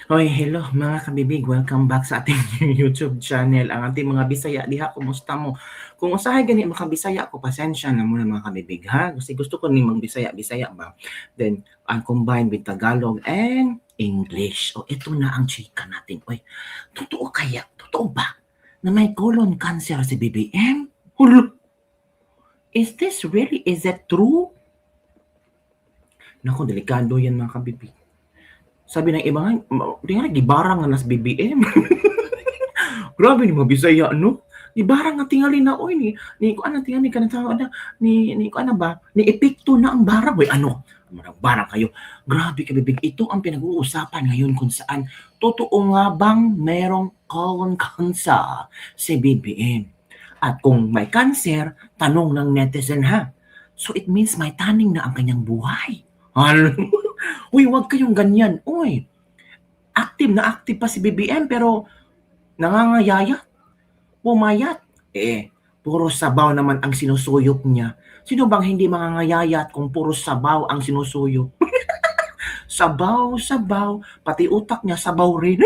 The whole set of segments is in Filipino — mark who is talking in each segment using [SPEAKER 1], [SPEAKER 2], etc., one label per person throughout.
[SPEAKER 1] Hoy, hello mga kabibig, welcome back sa ating YouTube channel. Ang ating mga Bisaya diha, kumusta mo? Kung usahay gani mga Bisaya ko, pasensya na muna mga kabibig ha. Kasi gusto ko ni mag Bisaya ba. Then combine with Tagalog and English. O ito na ang chika natin. Oy, totoo kaya? Totoo ba na may colon cancer si BBM? Hulo, is that true? Naku, delikado yan mga kabibig. Sabi ng iba nga, di nga gibarang nga nas BBM. Grabe ni mga Bisaya, no? Ibarang nga tingali na, oy, ni ko ana tingali ka na tao na, ni ko ana ba, ni epekto na ang barang, boy, ano? Marang barang kayo. Grabe ka, bibig. Ito ang pinag-uusapan ngayon kung saan, totoo nga bang merong colon cancer si BBM? At kung may cancer, tanong ng netizen ha. So it means may taning na ang kanyang buhay. Uy, wag kayong ganyan. Uy, active pa si BBM pero nangangayaya, pumayat. Puro sabaw naman ang sinusuyop niya. Sino bang hindi mangangayayat kung puro sabaw ang sinusuyop? Sabaw, pati utak niya sabaw rin.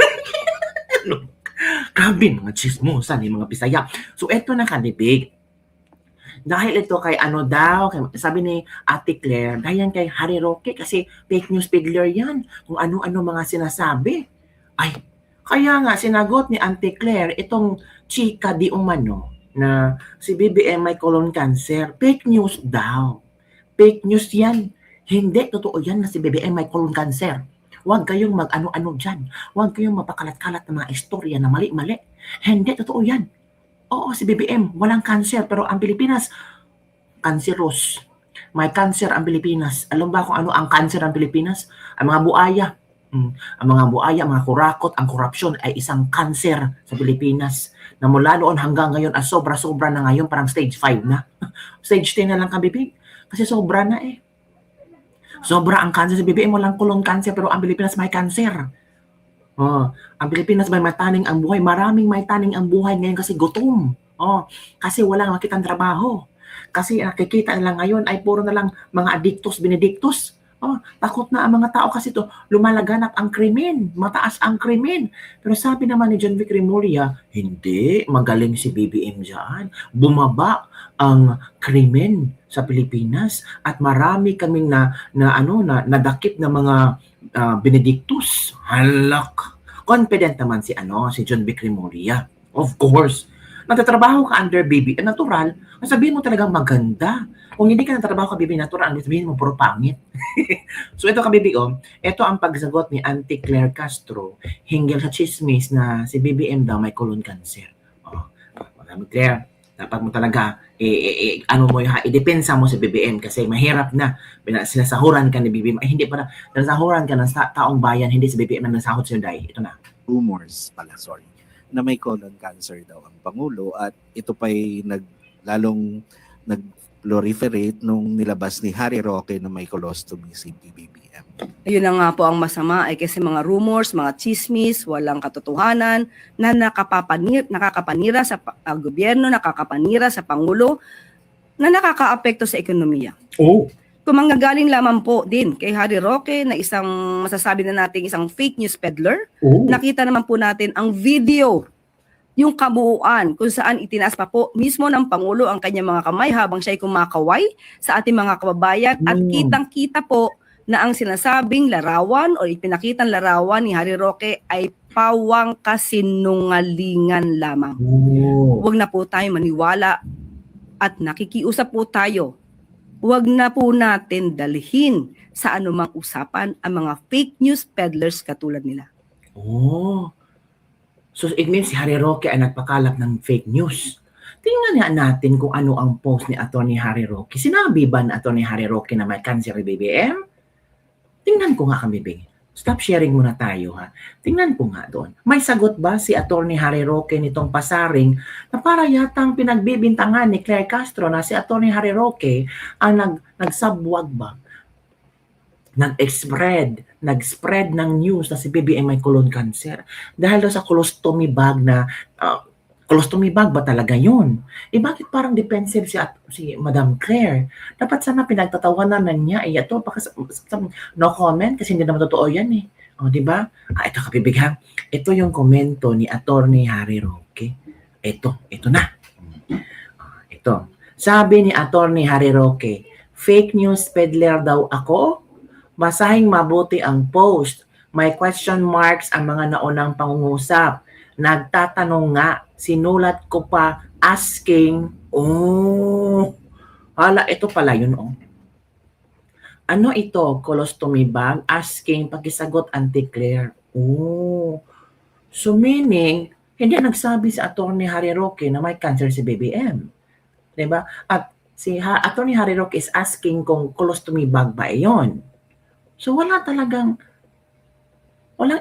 [SPEAKER 1] Grabe, mga chismosa ni mga Bisaya. So, eto na kanibig. Dahil ito kay ano daw, sabi ni Ate Claire, dahil kay Harry Roque kasi fake news peddler yan. Kung ano-ano mga sinasabi. Ay, kaya nga sinagot ni Ate Claire itong chika di umano na si BBM may colon cancer. Fake news daw. Fake news yan. Hindi totoo yan na si BBM may colon cancer. Huwag kayong mag-ano-ano dyan. Huwag kayong mapakalat-kalat ng mga istorya na mali-mali. Hindi totoo yan. Oo, si BBM, walang cancer. Pero ang Pilipinas, cancerous. May cancer ang Pilipinas. Alam ba kung ano ang cancer ng Pilipinas? Ang mga buaya. Ang mga buaya, mga kurakot, ang korupsyon ay isang cancer sa Pilipinas. Na mula noon hanggang ngayon, sobra-sobra na ngayon, parang stage 5 na. Stage 10 na lang kabibig. Kasi sobra na eh. Sobra ang cancer sa BBM, walang colon cancer, pero ang Pilipinas may cancer. Ang Pilipinas may mataning ang buhay. Maraming may taning ang buhay ngayon kasi gutom. Kasi walang makitang trabaho. Kasi nakikita nila ngayon ay puro na lang mga adiktos, benediktos. Takot na ang mga tao kasi to lumalaganap ang krimen, mataas ang krimen. Pero sabi naman ni John Vic Remulla, hindi, magaling si BBM dyan. Bumaba ang krimen sa Pilipinas at marami kaming nadakip na mga benediktus. Halak. Confident naman si John Vic Remulla. Of course. Nagtatrabaho ka under BBM, natural, sabihin mo talagang maganda. Kung hindi ka nagtatrabaho ka BBM natural, sabihin mo puro pangit. So ito ka BBM, ito ang pagsagot ni Auntie Claire Castro hinggil sa chismis na si BBM daw may colon cancer. Madami Claire, dapat mo talaga idepensa mo si BBM kasi mahirap na sinasahuran ka ni BBM. Ay hindi pala, sinasahuran ka ng taong bayan, hindi si BBM na nasahod sa'yo dahil. Ito na.
[SPEAKER 2] Rumors pala, na may colon cancer daw ang Pangulo at ito pa'y lalong nag-proliferate nung nilabas ni Harry Roque na may colostomy si BBM.
[SPEAKER 3] Ayun na nga po ang masama ay kasi mga rumors, mga chismis, walang katotohanan na nakakapanira sa gobyerno, nakakapanira sa Pangulo, na nakakaapekto sa ekonomiya. Kung manggagaling lamang po din kay Harry Roque na isang masasabi na natin isang fake news peddler, nakita naman po natin ang video, yung kabuuan kung saan itinaas pa po mismo ng Pangulo ang kanyang mga kamay habang siya'y kumakaway sa ating mga kababayan at kitang-kita po na ang sinasabing larawan o ipinakitang larawan ni Harry Roque ay pawang kasinungalingan lamang. Huwag na po tayo maniwala at nakikiusap po tayo. Huwag na po natin dalhin sa anumang usapan ang mga fake news peddlers katulad nila.
[SPEAKER 1] So it means si Harry Roque ay nagpakalat ng fake news. Tingnan nga natin kung ano ang post ni Atty. Harry Roque. Sinabi ba na Atty. Harry Roque na may cancer ni BBM? Tingnan ko nga kami, Bing. Stop sharing muna tayo ha. Tingnan ko nga doon. May sagot ba si Atty. Harry Roque nitong pasaring na para yatang pinagbibintangan ni Claire Castro na si Atty. Harry Roque ang nagsabwag ba? Nag-spread ng news na si BBM may colon cancer dahil daw sa colostomy bag na colostomy bag ba talaga yun? Bakit parang defensive si Madam Claire? Dapat sana pinagtatawanan na niya. Ito, no comment kasi hindi naman totoo yan eh. O, di ba? Ito kapibig ha. Ito yung komento ni Attorney Harry Roque. Ito na. Ito. Sabi ni Attorney Harry Roque, fake news peddler daw ako? Basahing mabuti ang post. May question marks ang mga naunang pangungusap. Nagtatanong nga, sinulat ko pa asking, hala, ito pala yun, Ano ito? Colostomy bag? Asking, pakisagot, Auntie Claire. So meaning, hindi nagsabi si Attorney Harry Roque na may cancer si BBM. Diba? At si Attorney Harry Roque is asking kung colostomy bag ba iyon. So walang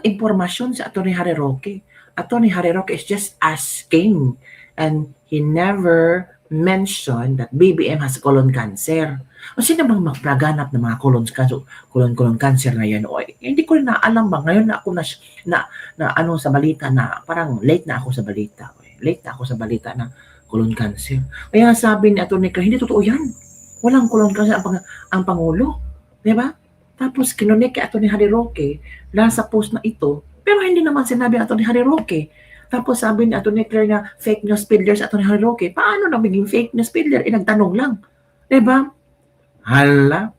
[SPEAKER 1] impormasyon sa Attorney Harry Roque. Attorney Harry Roque is just asking, and he never mentioned that BBM has colon cancer. O sino bang magplaganap ng mga colon cancer na yan? O, hindi ko rin naalam ba. Ngayon na ako sa balita na parang late na ako sa balita. Late na ako sa balita na colon cancer. Kaya sabi ni Atty. Claire, hindi totoo yan. Walang colon cancer ang Pangulo. Diba? Tapos kinunik kay Atty. Harry Roque nasa post na ito, pero hindi naman sinabi Atty. Harry Roque. Tapos sabi ni Atty. Claire na fake news peddler sa Atty. Harry Roque. Paano naging fake news peddler? Nagtanong lang. Diba? Hala.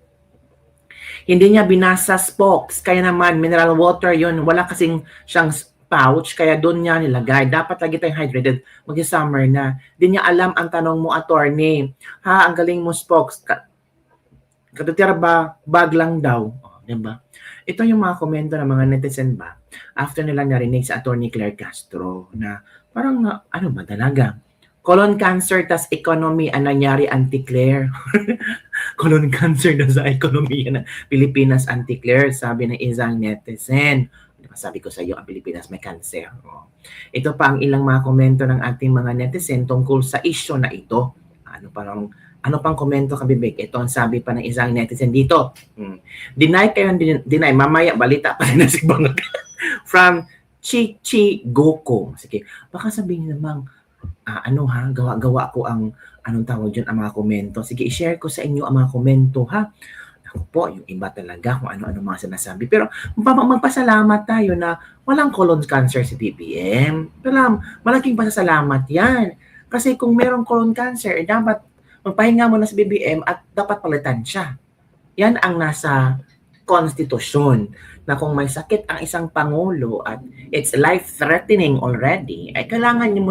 [SPEAKER 1] Hindi niya binasa spokes. Kaya naman, mineral water yun. Wala kasing siyang pouch. Kaya doon niya nilagay. Dapat lagi tayong hydrated. Mag-summer na. Hindi niya alam ang tanong mo, attorney. Ang galing mo spokes. Katutira ba? Bag lang daw. Diba? Ito yung mga komento ng mga netizen ba? After nila narinig sa Atty. Claire Castro na parang, ano ba talaga? Colon cancer tas economy ang nangyari, Auntie Claire. Colon cancer na sa ekonomiya ng Pilipinas, Auntie Claire, sabi ng isang netizen. Sabi ko sa iyo, ang Pilipinas may cancer. Ito pa ang ilang mga komento ng ating mga netizen tungkol sa issue na ito. Ano pang komento kabibig? Ito ang sabi pa ng isang netizen dito. Deny kayo, deny. Mamaya, balita pa rin na si Bangag. From Chichi Goko. Sige, baka sabihin namang, gawa-gawa ko ang anong tawag dyan, ang mga komento. Sige, i-share ko sa inyo ang mga komento, ha? Ako po, yung iba talaga kung ano-ano mga sinasabi. Pero magpasalamat tayo na walang colon cancer si BBM. Pero malaking pasasalamat yan. Kasi kung merong colon cancer, dapat magpahinga mo na si BBM at dapat palitan siya. Yan ang nasa konstitusyon na kung may sakit ang isang pangulo at it's life-threatening already, ay kailangan niyo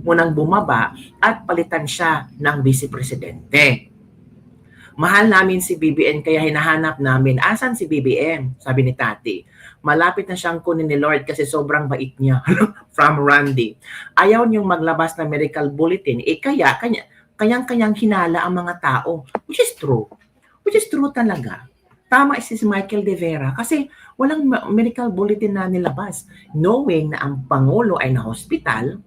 [SPEAKER 1] munang bumaba at palitan siya ng vice-presidente. Mahal namin si BBM kaya hinahanap namin, asan si BBM? Sabi ni Tati. Malapit na siyang kunin ni Lord kasi sobrang bait niya. From Randy. Ayaw niyong maglabas ng medical bulletin, kayang-kayang hinala ang mga tao. Which is true. Which is true talaga. Tama si Michael De Vera kasi walang medical bulletin na nilabas. Knowing na ang Pangulo ay na-hospital,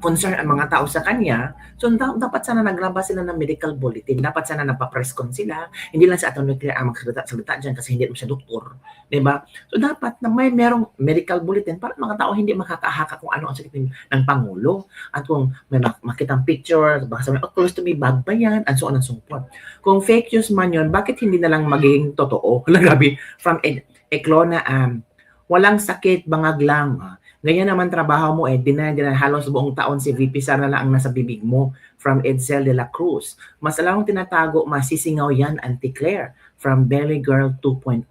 [SPEAKER 1] concern ang mga tao sa kanya, so dapat sana naglabas sila ng medical bulletin, dapat sana napapress con sila, hindi lang sa Atty. Claire ang magsalita dyan kasi hindi mo siya doktor, diba? So dapat na merong medical bulletin para mga tao hindi makakahaka kung ano ang sakit ng Pangulo, at kung may makitang picture, baka sabihin, colostomy bag ba yan, and so on and so forth. Kung fake news man yun, bakit hindi na lang magiging totoo? Grabe, from Eklona, walang sakit, bangag lang. Ganyan naman trabaho mo deny halos buong taon si VP Sara na lang ang nasa bibig mo. From Edsel de la Cruz. Mas alamang tinatago, masisingaw yan, Auntie Claire. From Belly Girl 2.0.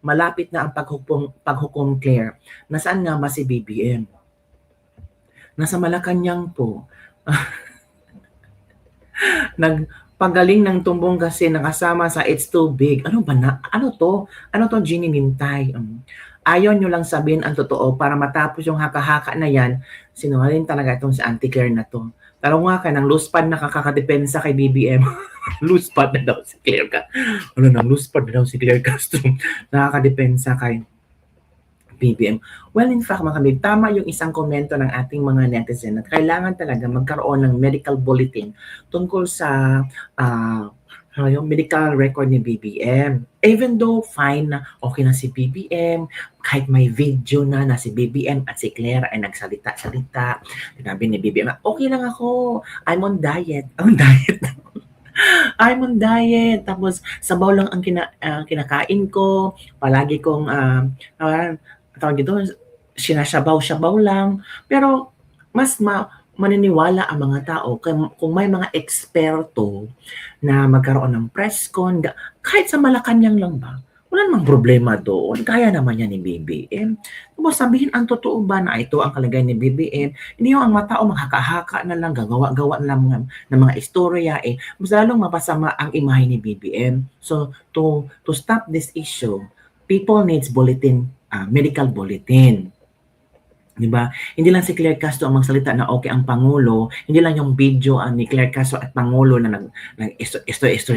[SPEAKER 1] Malapit na ang paghukom Claire. Nasaan nga ba si BBM? Nasa Malacanang po. Nagpagaling ng tumbong kasi nakasama sa It's Too Big. Ano ba na? Ano to? Ginny Mintay? Ayaw nyo lang sabihin ang totoo para matapos yung haka-haka na yan. Sinungaling talaga itong si Auntie Claire na to. Taro nga ka, ng loose pad na kakakadepensa kay BBM. Loose pad na daw si Claire ka. Loose pad na daw si Claire Castro. Nakakadepensa kay BBM. Well, in fact, mga kamig, tama yung isang komento ng ating mga netizen at kailangan talaga magkaroon ng medical bulletin tungkol sa yung medical record ni BBM. Even though fine na okay na si BBM, kahit may video na si BBM at si Claire ay nagsalita-salita, sinabi ni BBM, okay lang ako, I'm on diet. On diet. I'm on diet. Tapos, sabaw lang ang kinakain ko. Palagi kong, tawag dito, sinasabaw-sabaw lang. Pero, mas maniniwala ang mga tao kung may mga eksperto na magkaroon ng press con, kahit sa Malacanang lang ba, wala namang problema doon. Kaya naman yan ni BBM. Tapos sabihin ang totoo ba na ito ang kalagayan ni BBM, hindi yung ang mga tao maghaka-haka na lang, gagawa-gawa na lang ng mga istorya, mas lalong mapasama ang imahe ni BBM. So, to stop this issue, people needs bulletin, medical bulletin. Di ba? Hindi lang si Claire Castro ang magsalita na okay ang Pangulo, hindi lang yung video ni Claire Castro at Pangulo na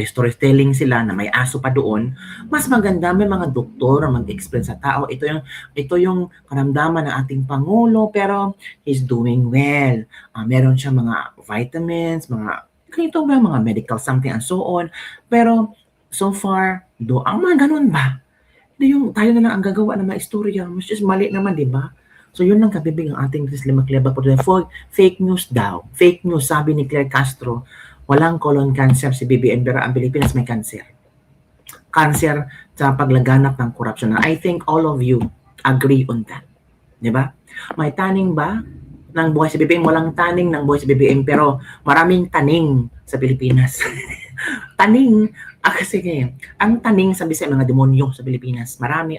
[SPEAKER 1] storytelling sila na may aso pa doon. Mas maganda may mga doktor ang mag-explain sa tao. Ito yung karamdaman ng ating Pangulo, pero he's doing well. Meron siya mga vitamins, ganito ba, mga medical something and so on. Pero so far, ang mga ganun ba? Hindi yung tayo na lang ang gagawa ng mga istorya. Mas just mali naman, di ba? So yun lang kabibig ang ating Chris Makleba po today. For fake news daw. Fake news, sabi ni Claire Castro, walang colon cancer si BBM, pero ang Pilipinas may cancer. Cancer sa paglaganap ng corruption. I think all of you agree on that. Di ba? May taning ba ng buhay sa BBM? Walang taning ng buhay sa BBM, pero maraming taning sa Pilipinas. Taning, kasi ang taning sa Bisaya, mga demonyo sa Pilipinas. Marami,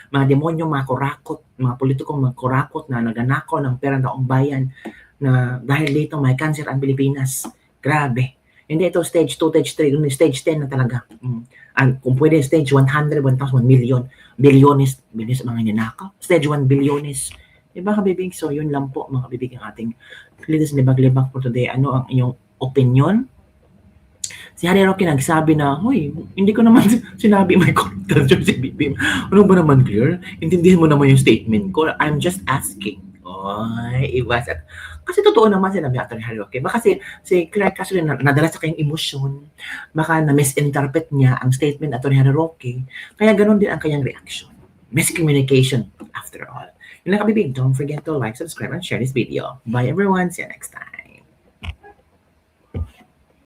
[SPEAKER 1] mga demonyo, mga kurakot, mga politikong mga kurakot na naganako ng pera ng bayan na dahil dito may cancer ang Pilipinas. Grabe. Hindi ito stage 2, stage 3, stage 10 na talaga. Kung pwede stage 100, 1,000, 1 million, bilyones mga ninakaw. Stage 1 bilyones. Diba kabibig? So yun lang po mga kabibig ang ating Litis Libag-Libag for today. Ano ang inyong opinion? Si Harry Roque nagsabi na, hoy, hindi ko naman sinabi may corruption si BBM. Ano ba naman, Claire? Intindihan mo naman yung statement ko. I'm just asking. Oy, iwas. Kasi totoo naman sinabi ni Harry Roque. Baka si Claire kasi nadala sa kanyang emosyon. Baka na-misinterpret niya ang statement ni Harry Roque. Kaya ganun din ang kanyang reaction. Miscommunication after all. Yun lang kabibig. Don't forget to like, subscribe, and share this video. Bye everyone. See you next time.